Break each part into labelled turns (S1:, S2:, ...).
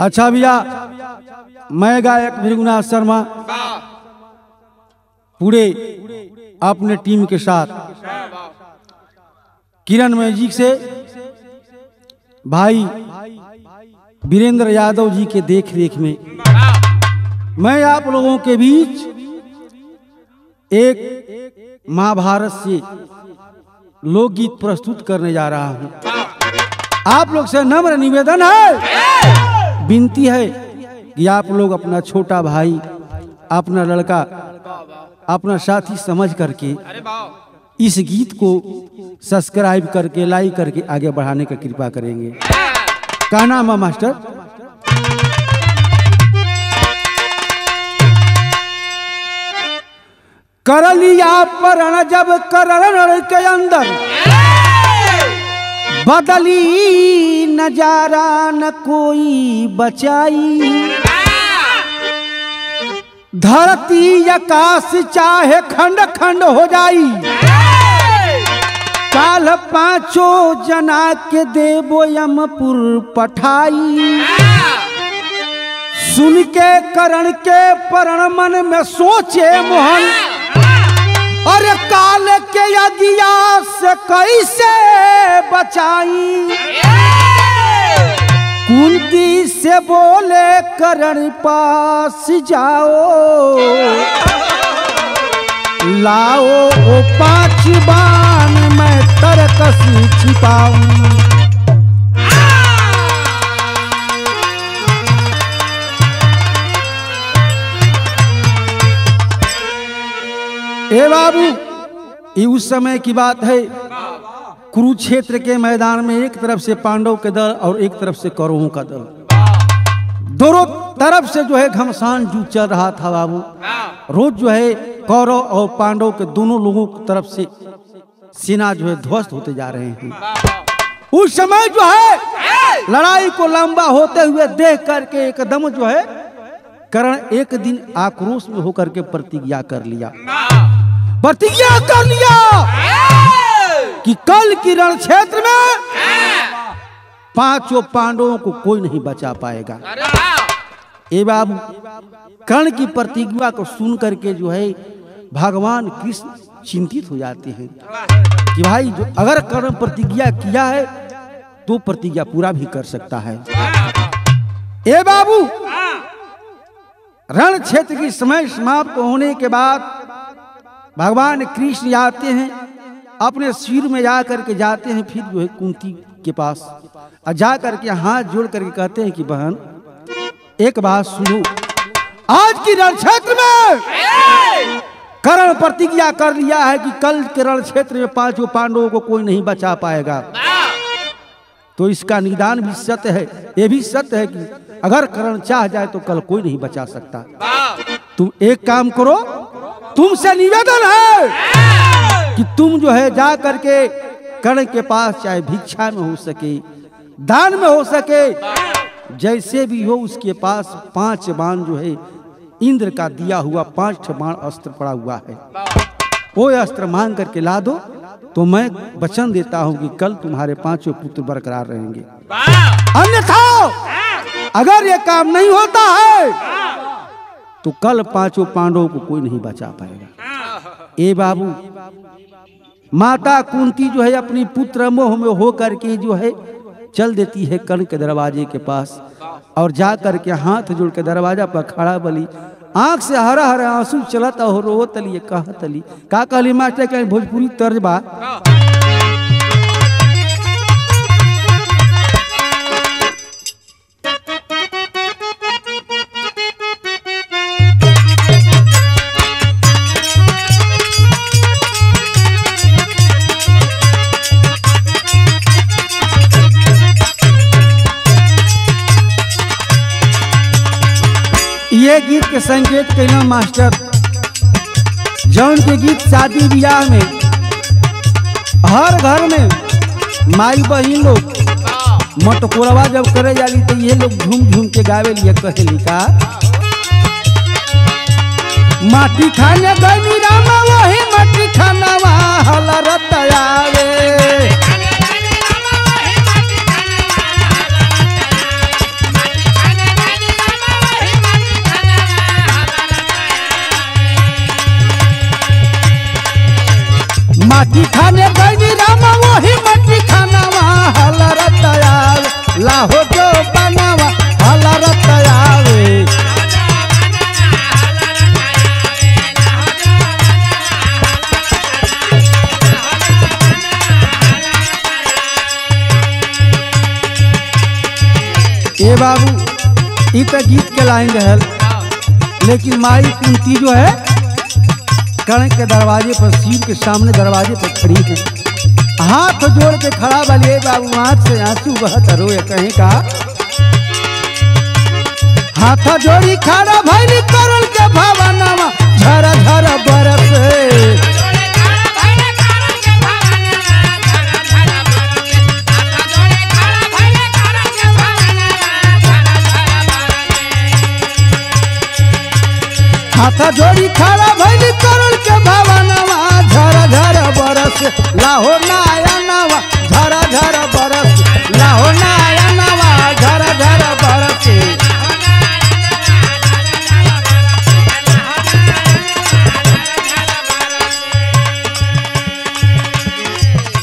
S1: अच्छा भैया, मैं गायक भृगुनाथ शर्मा पूरे अपने टीम के साथ किरण मैजिक से भाई वीरेंद्र यादव जी के देख रेख में मैं आप लोगों के बीच एक महाभारत से लोकगीत प्रस्तुत करने जा रहा हूं। आप लोग से नम्र निवेदन है, विनती है कि आप लोग अपना छोटा भाई, अपना लड़का, अपना साथी समझ करके इस गीत को सब्सक्राइब करके, लाइक करके आगे बढ़ाने का कृपा करेंगे। क्या नाम है मास्टर? कर लिया परण जब करण के अंदर, बदली नजारा न कोई बचाई। धरती आकाश चाहे खंड खंड हो जाई, काल पांचों जना के देवो यमपुर पठाई। सुन के करण के परण मन में सोचे मोहन, अरे काल के अगिया से कैसे बचाई। कुंती से बोले करण पास जाओ, लाओ ओ 5 बाण मैं तरकस छिपाऊं। ए बाबू, ये उस समय की बात है, कुरुक्षेत्र के मैदान में एक तरफ से पांडव के दल और एक तरफ से कौरवों का दल, दोनों तरफ से जो है घमासान जूझ चल रहा था बाबू। रोज जो है कौरव और पांडव के दोनों लोगों की तरफ से सेना जो है ध्वस्त होते जा रहे हैं। उस समय जो है लड़ाई को लंबा होते हुए देख करके एकदम जो है करण एक दिन आक्रोश में होकर के प्रतिज्ञा कर लिया कि कल की रण क्षेत्र में 5 पांडवों को कोई नहीं बचा पाएगा। ए बाबू, कर्ण की प्रतिज्ञा को सुन करके जो है भगवान कृष्ण चिंतित हो जाते हैं कि भाई जो अगर कर्ण प्रतिज्ञा किया है तो प्रतिज्ञा पूरा भी कर सकता है। ए बाबू, रण क्षेत्र की समय समाप्त होने के बाद भगवान कृष्ण आते हैं, अपने सिर में जा करके जाते हैं, फिर जो है कुंती के पास और जा करके हाथ जोड़ करके कहते हैं कि बहन एक बात सुनो, आज की रण क्षेत्र में कर्ण प्रतिज्ञा कर लिया है कि कल के रण क्षेत्र में 5 पांडवों को कोई नहीं बचा पाएगा। तो इसका निदान भी सत्य है, ये भी सत्य है कि अगर कर्ण चाह जाए तो कल कोई नहीं बचा सकता। तुम एक काम करो, तुमसे निवेदन है कि तुम जो है जा करके कर्ण के पास चाहे भिक्षा में हो सके, दान में हो सके, जैसे भी हो उसके पास 5 बाण जो है इंद्र का दिया हुआ 5 बाण अस्त्र पड़ा हुआ है, वो अस्त्र मांग करके ला दो, तो मैं वचन देता हूं कि कल तुम्हारे 5 पुत्र बरकरार रहेंगे। अन्यथा अगर ये काम नहीं होता है तो कल 5 पांडवों को कोई नहीं बचा पाएगा। ए बाबू, माता कुंती जो है अपनी पुत्र मोह में हो करके जो है चल देती है कर्ण के दरवाजे के पास और जा करके हाथ जोड़ के दरवाजा पर खड़ा बली, आंख से हरा हरा आंसू चलता हो, रो तली कहा तली का कहली मास्टर के भोजपुरी तर्ज बा। ये गीत के संकेत कैला मास्टर, जौन के गीत शादी ब्याह में हर घर में माई बहिन लोग मटकोरवा जब करे जाली तो ये लोग झूम झूम के गावे लिए कहेली का, माटी खाने गई रामा वही माटी खाना हलरत आवे। मट्टी खाने गई रामा वही मट्टी खानावा हलरत आवे लाहो जो बनावा हलरत आवे। ए बाबू ई तो गीत के लाइन रहल, लेकिन माई कुंती जो है कर्ण के दरवाजे पर, शिव के सामने दरवाजे पर खड़ी है, हाथ जोड़ के खड़ा बलिए बाबू, आँख से आंसू बहत रोए कहीं का हाथ जोड़ी खड़ा भैली करल के भवनवा झर झर बरसे। हाथ जोड़ी खड़ा भैली करल के भवनवा झर झर बरस लाहो नायनवा झर झर बरस लाहो नायनवा झर झर बरस।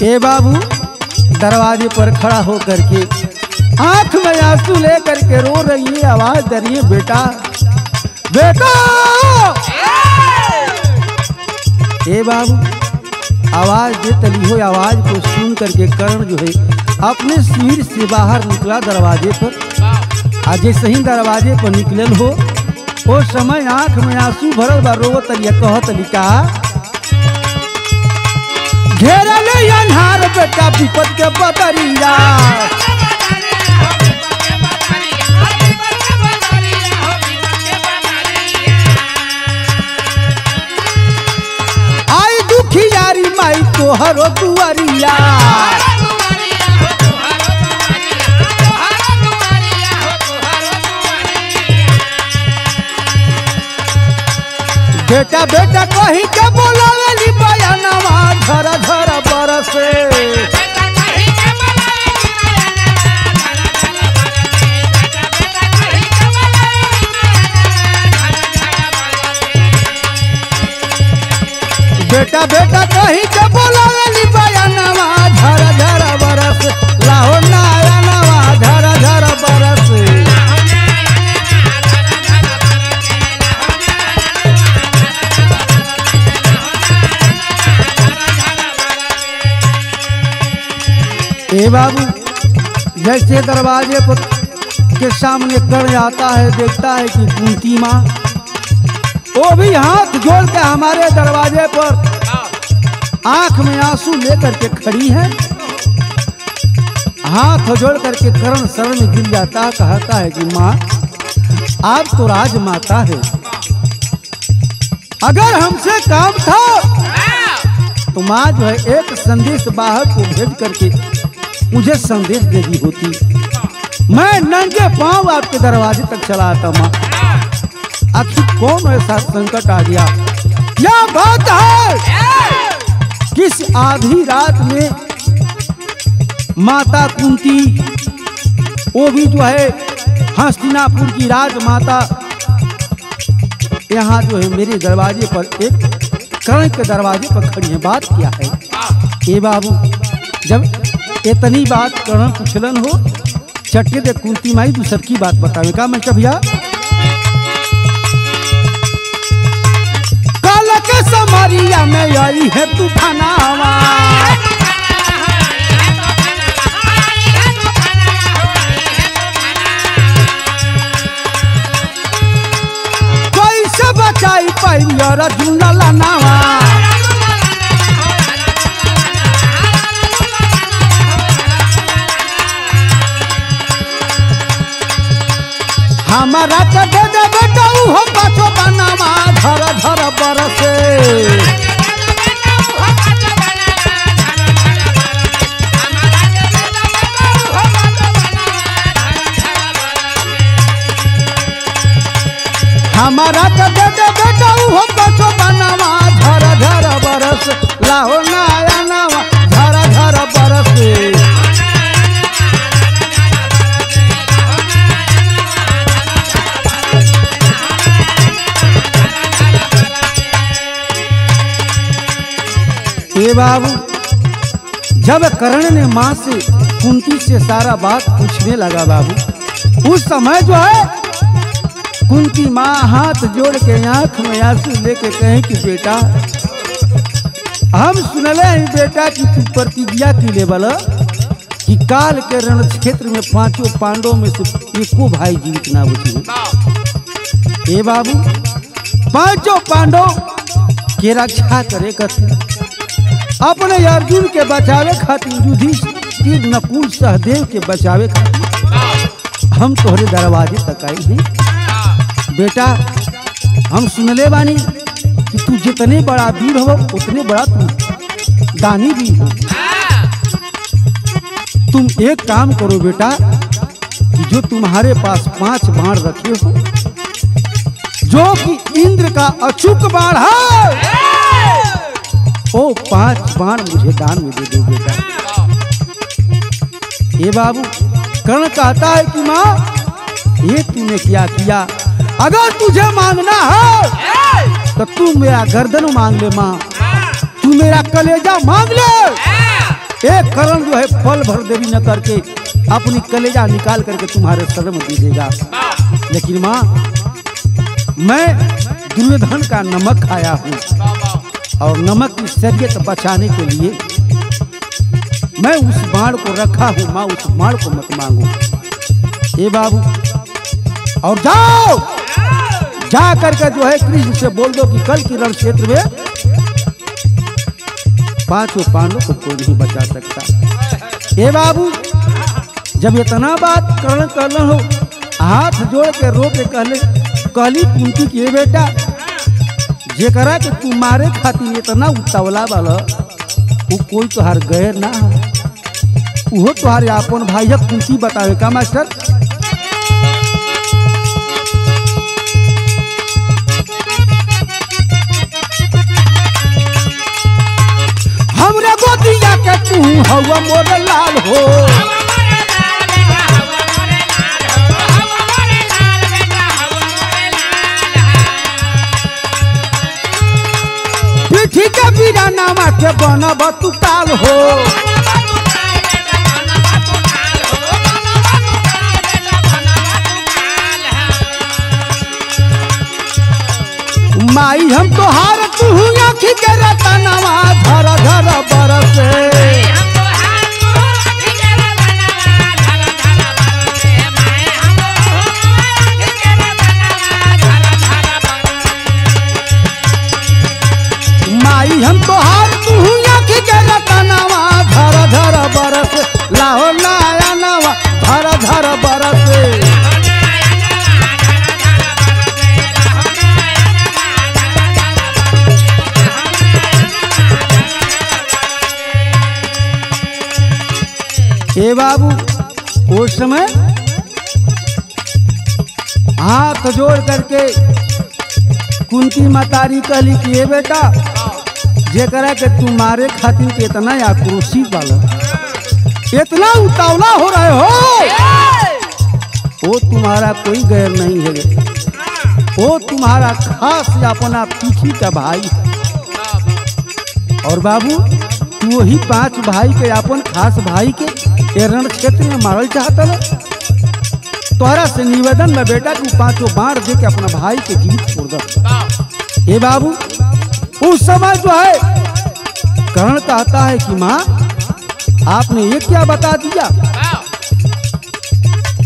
S1: ए बाबू दरवाजे पर खड़ा होकर के आंख में आंसू लेकर के रो रही है, आवाज दे रही है बेटा बेटा। ए बाबू आवाज दे तली हो, आवाज को सुन करके कर्ण जो है अपने शिविर से बाहर निकला दरवाजे पर। आज जैसे ही दरवाजे पर निकलल हो वो समय आंख में आंसू भरल बा, रो तलिया कह तलिका घेरल अन्हार बेटा विपद के बदरिया। दुखियारी माई तोहरो दुआरिया, बेटा बेटा कही के बोलावेली बयानवा झर झर बरसे। बेटा बेटा कही के बोलावेली बयानवा झर झर बरस लाहो नायनवा झर झर बरस। ए बाबू जैसे दरवाजे पर के सामने कर्ण आता है, देखता है कि कुंती माँ वो भी हाथ जोड़ के हमारे दरवाजे पर आंख में आंसू लेकर के खड़ी है, हाथ जोड़ करके कर्ण शरण में गिर जाता है, कहता है कि माँ आप तो राजमाता है, अगर हमसे काम था तो माँ जो है एक संदेश बाहर को भेज करके मुझे संदेश दे दी होती, मैं नंगे पांव आपके दरवाजे तक चला आता। माँ आखिर कौन ऐसा संकट आ गया, क्या बात है, किस आधी रात में माता कुंती वो भी जो है हस्तिनापुर की राजमाता यहाँ जो है मेरे दरवाजे पर एक कर्ण के दरवाजे पर खड़ी है, बात क्या है। ए बाबू जब इतनी बात कर्ण पूछलन हो चट्टे दे कुंती माई दूसर की बात बतावे का मैं भैया काल के समरिया में आई है तूफानावा, कैसे बचाई पाई और जुनला नावा, हमारा के दे दे बेटा हो पाछो बनावा झर झर बरसे। हमारा के दे दे बेटा हो पाछो बनावा झर झर बरस लाहो नायनवा झर झर बरसे। ए बाबू, जब कर्ण ने माँ से कुंती से सारा बात पूछने लगा बाबू, उस समय जो है कुंती माँ हाथ जोड़ के आंख में आंसू लेके कहे कि बेटा, हम सुनले हैं बेटा कि तू प्रतिज्ञा की लेवल कि काल के रण क्षेत्र में पांचों पांडवों में से एको भाई जीवित ना बचे। ए बाबू, पांचों पांडव के रक्षा करे करते, अपने अर्जुन के बचावे खातिर, युधिष्ठिर नकुल सहदेव के बचावे खातिर हम तोहरे दरवाजे तक आए हैं। बेटा, हम सुनले बानी कि तू जितने बड़ा वीर हो उतने बड़ा तू दानी भी हो। तुम एक काम करो बेटा, कि जो तुम्हारे पास 5 बाण रखे हो, जो कि इंद्र का अचूक बाण है, वो 5 बाण मुझे दान में दे दो बेटा। ये बाबू, कर्ण कहता है कि माँ, ये तूने क्या किया? अगर तुझे मांगना है तो तू मेरा गर्दन मांग ले माँ, तू मेरा कलेजा मांग ले। एक कर्ण जो है फल भर देवी न करके अपनी कलेजा निकाल करके तुम्हारे सर में दे देगा। लेकिन माँ, मैं दुर्योधन का नमक खाया हूँ और नमक की शरीयत बचाने के लिए मैं उस बाण को रखा हूँ माँ, उस बाण को मत मांगो। ए बाबू, और जाओ, जा करके जो है कृष्ण से बोल दो कि कल की रण क्षेत्र में पांचों पांडवों को कोई नहीं बचा सकता। ए बाबू, जब इतना बात कर्ण कहना हो, हाथ जोड़ के रो के कहली कुंती की, बेटा, जेकरा के तू मारे खातिर इतना उतावला वाला, वो कोई तोहार गैर ना है, वो तोहारे अपन भाई है। कुंती बतावे का मास्टर? हमरे गोदिया के तू हवा मोर लाल हो, पीठी के बीरा नामा के बनब तू काल हो। माई हम तोहार तू आँखी के रतनवा, धर धर बरसे। माई हम तोहार तू आँखी के रतनवा, धर धर बरसे। लाहो लाया नवा, धर धर बरसे। ए बाबू, उस समय हाथ जोड़ करके कुंती मातारी कहली कि ए बेटा, जेकरा के तू मारे खातिर के इतना आक्रोशित वाला, इतना उतावला हो रहे हो, वो तुम्हारा कोई गैर नहीं है, वो तुम्हारा खास अपना पीठी का भाई। और बाबू, तू वही 5 भाई के अपन खास भाई के रण क्षेत्र में मारल चाहता है। तोहरा से निवेदन में बेटा, तू 5 बाण दे के अपना भाई के जीवित छोड़ दे। ए बाबू, उस समय जो है कर्ण कहता है कि माँ, आपने ये क्या बता दिया?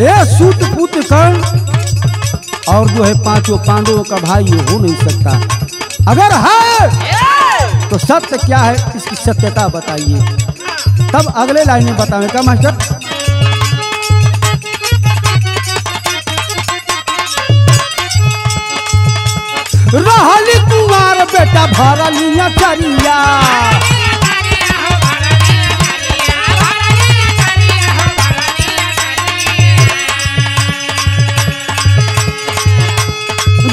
S1: ए सूत पुत्र कर्ण, और जो है 5 पांडवों का भाई ये हो नहीं सकता। अगर है तो सत्य क्या है, इसकी सत्यता बताइए। तब अगले लाइन में बतावे का मास्टर? रहली कुमार बेटा भरलिया चरिया,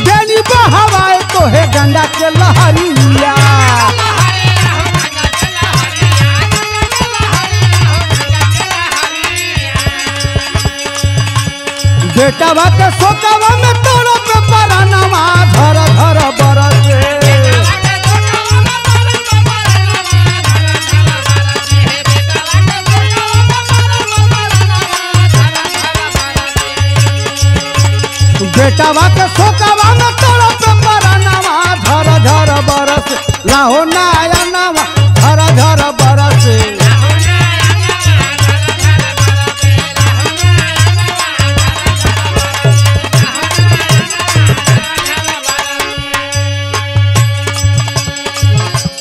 S1: देनी बहवाए तो है गंगा के लहरिया। बेटा के सोकावा में तोरो पे परानवा, धर धर बरसे। लाहो नयनवा झर झर बरसे।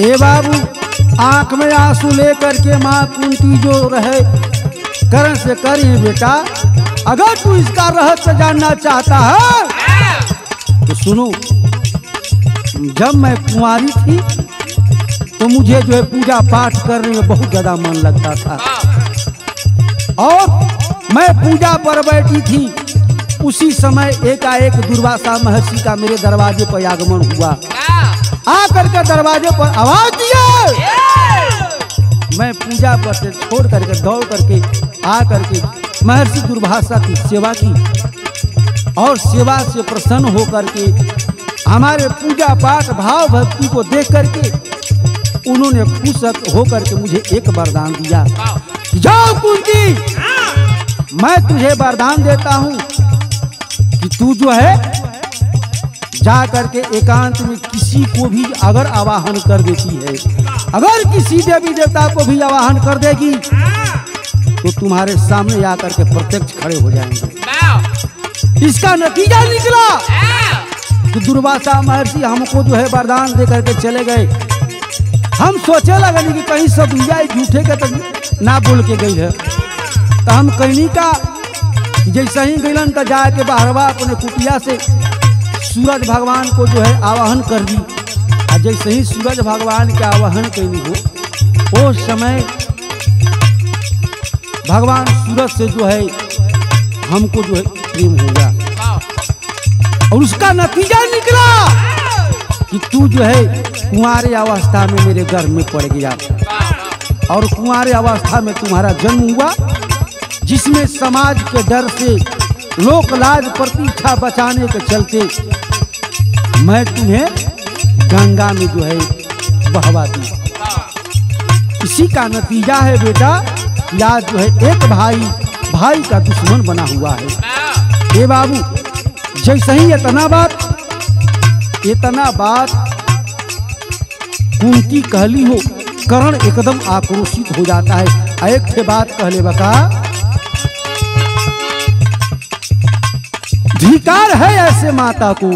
S1: ए बाबू आंख में आंसू लेकर के माँ कुंती जो रहे करण से करी बेटा, अगर तू इसका रहस्य जानना चाहता है तो सुनो। जब मैं कुंवारी थी तो मुझे जो है पूजा पाठ करने में बहुत ज्यादा मन लगता था, और मैं पूजा पर बैठी थी, उसी समय एकाएक दुर्वासा महर्षि का मेरे दरवाजे पर आगमन हुआ। आकर के दरवाजे पर आवाज दिया, मैं पूजा पर से छोड़ करके दौड़ करके आकर के महर्षि दुर्वासा की सेवा की, और सेवा से प्रसन्न होकर के हमारे पूजा पाठ भाव भक्ति को देख करके उन्होंने खुश होकर के मुझे एक वरदान दिया। जाओ कुंती, मैं तुझे वरदान देता हूँ कि तू जो है जा करके एकांत में किसी को भी अगर आवाहन कर देती है, अगर किसी देवी देवता को भी आवाहन कर देगी तो तुम्हारे सामने आकर के प्रत्यक्ष खड़े हो जाएंगे। इसका नतीजा निकला कि दुर्वासा महर्षि हमको जो है वरदान दे करके चले गए। हम सोचे लगे कि कहीं सब झूठे के तो ना बोल के गई है, तो हम कहनी का जैसे ही गईलन तो जाके बाहरवा अपने कुटिया से सूरज भगवान को जो है आवाहन कर दी। और जैसे ही सूरज भगवान के आवाहन कैली हो, उस समय भगवान सूरज से जो है हमको जो है प्रेम हो गया, और उसका नतीजा निकला कि तू जो है कुंवारे अवस्था में मेरे घर में पड़ गया, और कुंवारे अवस्था में तुम्हारा जन्म हुआ, जिसमें समाज के डर से लोक लाज प्रतीक्षा बचाने के चलते मैं तुम्हें गंगा में जो है बहवा दी। इसी का नतीजा है बेटा, आज जो है एक भाई का दुश्मन बना हुआ है। ये बाबू जैसे ही इतना बात कुंती कहली हो, करण एकदम आक्रोशित हो जाता है। एक थे बात कहले बका, धिकार है ऐसे माता को,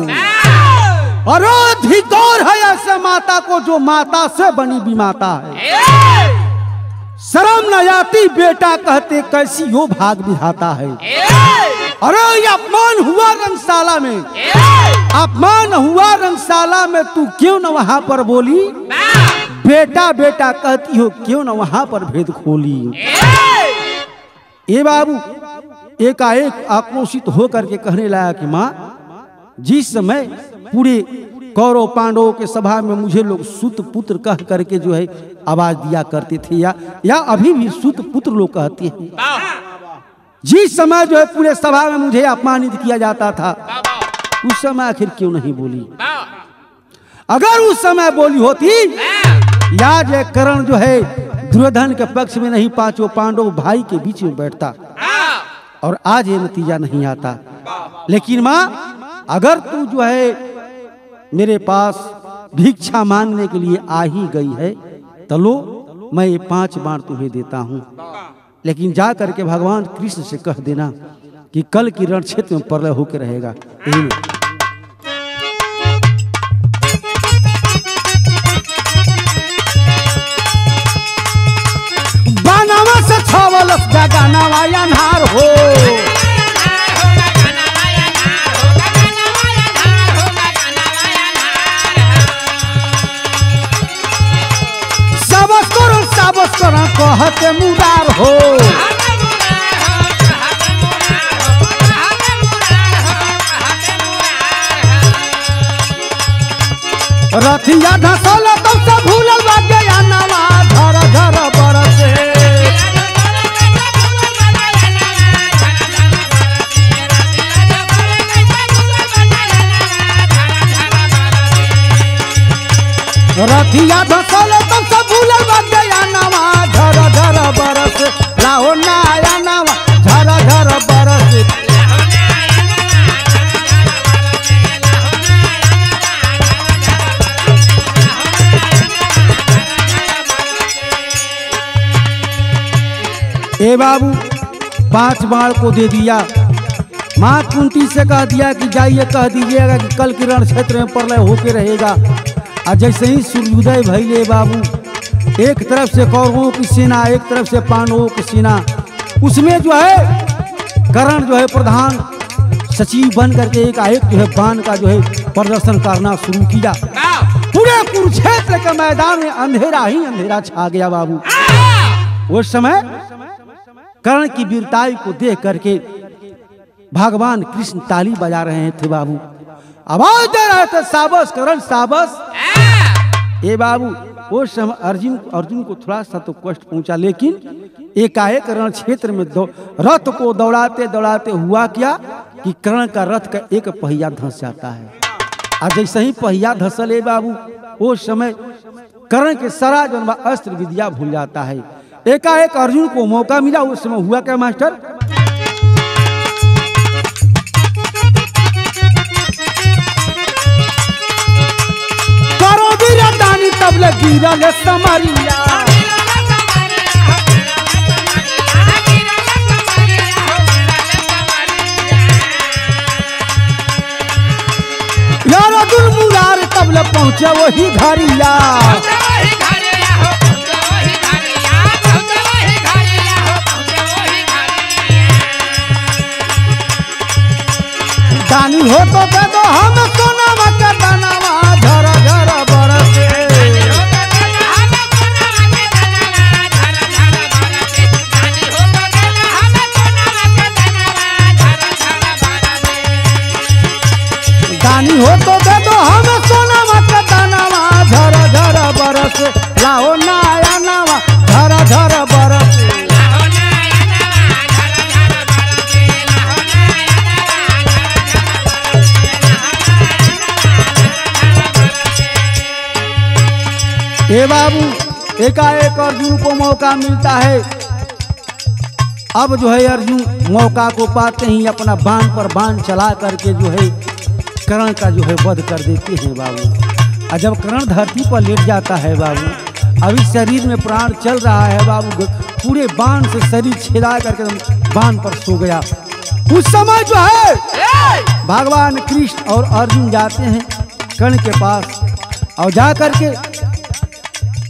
S1: और धिकार है ऐसे माता को जो माता से बनी विमाता है। शर्म न आती बेटा कहते कैसी हो भाग विधाता है। अरे ये अपमान हुआ रंगशाला में, अपमान हुआ रंगशाला में, तू क्यों न वहां पर बोली? बेटा बेटा कहती हो, क्यों न वहां पर भेद खोली? ये बाबू एकाएक आक्रोशित होकर के कहने लगा कि माँ, जिस समय पूरे कौरव पांडवों के सभा में मुझे लोग सुत पुत्र कह करके जो है आवाज दिया करते थे, या अभी भी सुत पुत्र लोग कहते हैं, जिस समय जो है पूरे सभा में मुझे अपमानित किया जाता था, उस समय आखिर क्यों नहीं बोली? अगर उस समय बोली होती, या जो करण जो है दुर्योधन के पक्ष में नहीं, पांचों पांडव भाई के बीच में बैठता, और आज ये नतीजा नहीं आता। लेकिन माँ, अगर तू जो है मेरे पास भिक्षा मांगने के लिए आ ही गई है, तो लो मैं ये 5 बार तुम्हें देता हूँ, लेकिन जा करके भगवान कृष्ण से कह देना कि कल की रण क्षेत्र में प्रलय होकर रहेगा। बानावा से छावल गानावा अनहार हो, सबस करो कहते मुरार हो, रथिया धसल तब से भूलल बा गया नवा, झर झर बरसे। रथिया धसल तब से भूलल बा गया नवा, झर झर बरस। लाहो नया नवा झर झर बरस। ए बाबू 5 बाण को दे दिया। माँ कुंती से कह दिया कि जाइए कह दीजिएगा कि कल के रण क्षेत्र में प्रलय होके रहेगा। और जैसे ही सूर्योदय भइले बाबू, एक तरफ से कौरवों की सेना, एक तरफ से पांडवों की सेना, उसमें जो है कर्ण जो है प्रधान सचिव बन करके एक जो है बाण का जो है प्रदर्शन करना शुरू किया। पूरे कुरुक्षेत्र के मैदान में अंधेरा ही अंधेरा छा गया बाबू। उस समय कर्ण की वीरताई को देख करके भगवान कृष्ण ताली बजा रहे थे बाबू, आवाज दे रहे थे साबस कर्ण साबस। ए बाबू उस समय अर्जुन को थोड़ा सा तो कष्ट पहुंचा, लेकिन एकाएक रण क्षेत्र में रथ को दौड़ाते दौड़ाते हुआ क्या कि कर्ण का रथ का एक पहिया धंस जाता है। और जैसे ही पहिया धंसल है बाबू, उस समय कर्ण के सारा जो अस्त्र विद्या भूल जाता है। एकाएक अर्जुन को मौका मिला। उस समय हुआ क्या मास्टर, करो वीरदानी तब लगी गिरल समरिया। यार मुरार तब ल पहुंचे वही घरिया। दानी हो तो दे दो हम सोनावा का दानावा झरा झरा बरसे। दानी हो तो दे दो हम सोनावा का दानावा झरा झरा बरसे। लाओ नया नावा झरा झरा बरसे। हे बाबू एकाएक अर्जुन को मौका मिलता है। अब जो है अर्जुन मौका को पाते ही अपना बाण पर बाण चला करके जो है कर्ण का जो है वध कर देते हैं बाबू। और जब कर्ण धरती पर लेट जाता है बाबू, अभी शरीर में प्राण चल रहा है बाबू, पूरे बाण से शरीर छेदा करके बाण पर सो गया। उस समय जो है भगवान कृष्ण और अर्जुन जाते हैं कर्ण के पास और जा करके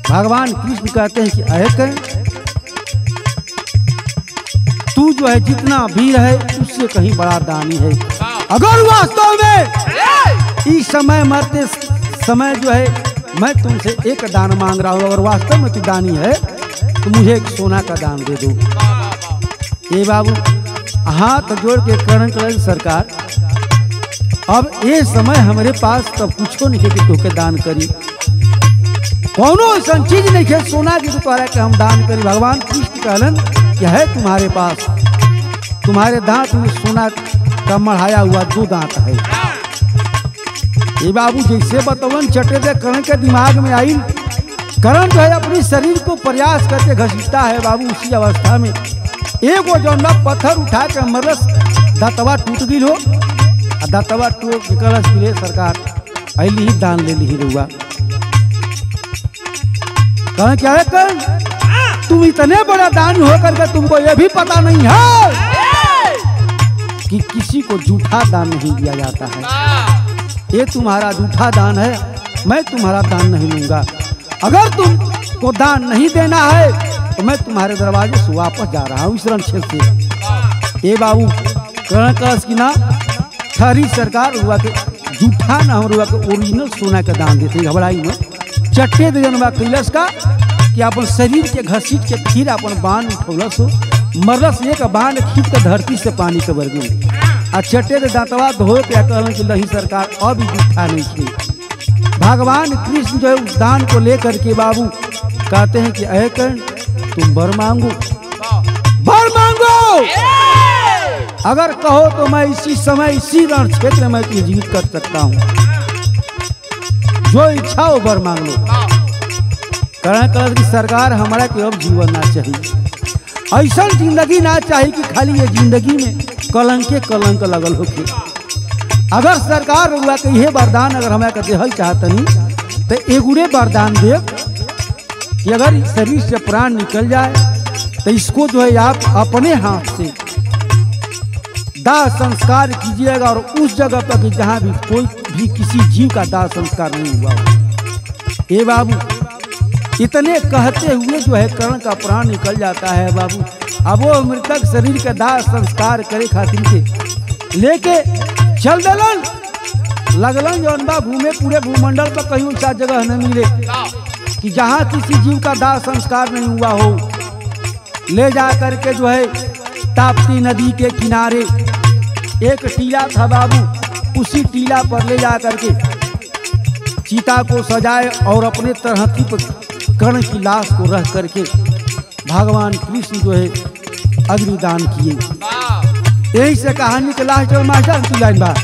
S1: भगवान कृष्ण कहते हैं कि अरे कर्ण, तू जो है जितना वीर है उससे कहीं बड़ा दानी है। अगर वास्तव में इस समय मरते समय जो है मैं तुमसे एक दान मांग रहा हूँ, अगर वास्तव में तू दानी है तो मुझे एक सोना का दान दे दो। ये बाबू हाथ जोड़ के कर्ण कहे सरकार, अब ये समय हमारे पास तब कुछ नहीं है कि तोके दान करी, कौनो ऐसा चीज नहीं है सोना की तो तोरा के हम दान करी। भगवान कृष्ण कहलन कि है तुम्हारे पास, तुम्हारे दांत में सोना का मढ़ाया हुआ 2 दांत है। ये बाबू जैसे बतवन चटे दे कर्ण के दिमाग में आई। कर्ण जो है अपनी शरीर को प्रयास करके घसीटता है बाबू। उसी अवस्था में एगो जो न पत्थर उठा के मरस दांतवा टूट गई हो। दांतवा टूट निकलस के लिए सरकार अली ही दान ले ली रुआ। कहा क्या है कर्ण, तुम इतने बड़ा दान होकर के तुमको यह भी पता नहीं है कि किसी को झूठा दान नहीं दिया जाता है। ये तुम्हारा झूठा दान है, मैं तुम्हारा दान नहीं लूंगा। अगर तुमको दान नहीं देना है तो मैं तुम्हारे दरवाजे से वापस जा रहा हूँ इस रण क्षेत्र से। ये बाबू कर्ण कलश की ना थारी सरकार हुआ के झूठा ना हो, के ओरिजिनल सोना का दान देते घबराई में चट्टे दे जनवा कैलस का कि अपन शरीर के घसीट के फिर अपन बाण उठौलस हो। मरलस एक बाण खींच के धरती से पानी के भर गई। आ चट्टे दे दांतवा धो के कहलन कि नहीं सरकार अब झूठा नहीं थी। भगवान कृष्ण जो है उस दान को लेकर के बाबू कहते हैं कि अय कर्ण तुम वर मांगो, वर मांगो। अगर कहो तो मैं इसी समय इसी रण क्षेत्र में तुम्हें जीवित कर सकता हूँ। जो इच्छा हो वर मांग लो। कर्ण कलश की सरकार हमारा के अब जीवन ना चाहिए, ऐसा जिंदगी ना चाहिए कि खाली ये जिंदगी में कलंक लगल होके। अगर सरकार हुआ कि यह वरदान अगर हमारे का देहल चाहतनी तो एगुड़े वरदान दे कि अगर शरीर से प्राण निकल जाए तो इसको जो है आप अपने हाथ से दाह संस्कार कीजिएगा, और उस जगह पर कि जहाँ भी कोई भी किसी जीव का दाह संस्कार नहीं हुआ हो। ए बाबू, इतने कहते हुए जो है कर्ण का प्राण निकल जाता है बाबू। अब वो मृतक शरीर का दाह संस्कार करे खातिर के लेके चल दलन, लगलन जौन बा घूमे पूरे भूमंडल पर, कहीं ऊंचा जगह न मिले कि जहाँ किसी जीव का दाह संस्कार नहीं हुआ हो। ले जा करके जो है ताप्ती नदी के किनारे एक टीला था बाबू, उसी टीला पर ले जा करके चिता को सजाए और अपने तरहती पर कर्ण की लाश को रख करके भगवान कृष्ण जो है अग्निदान किए। यही से कहानी के लास्ट मास्टर की लाइन बा।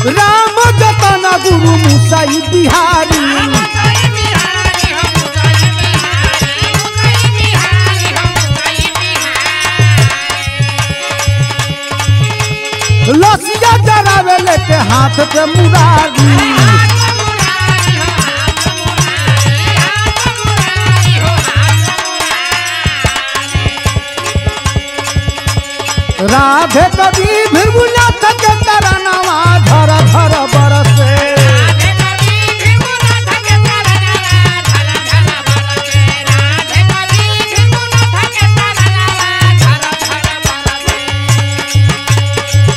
S1: राम जतना गुरु मुसाई बिहारी, लसिया जरावे लेके हाथ पे मुरारी, राधे कभी भिरगुना थके तरनवा धर धर बरसे,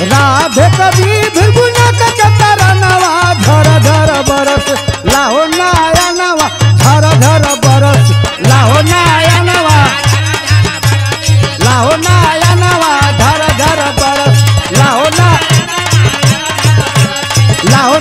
S1: राधे कभी भिरगुना थके तरनवा धर धर बरस, लाहो नायनवा धर धर बरस, लाहो नायनवा, लाहो नायनवा धर धर बरस, लाहो ना, लाहो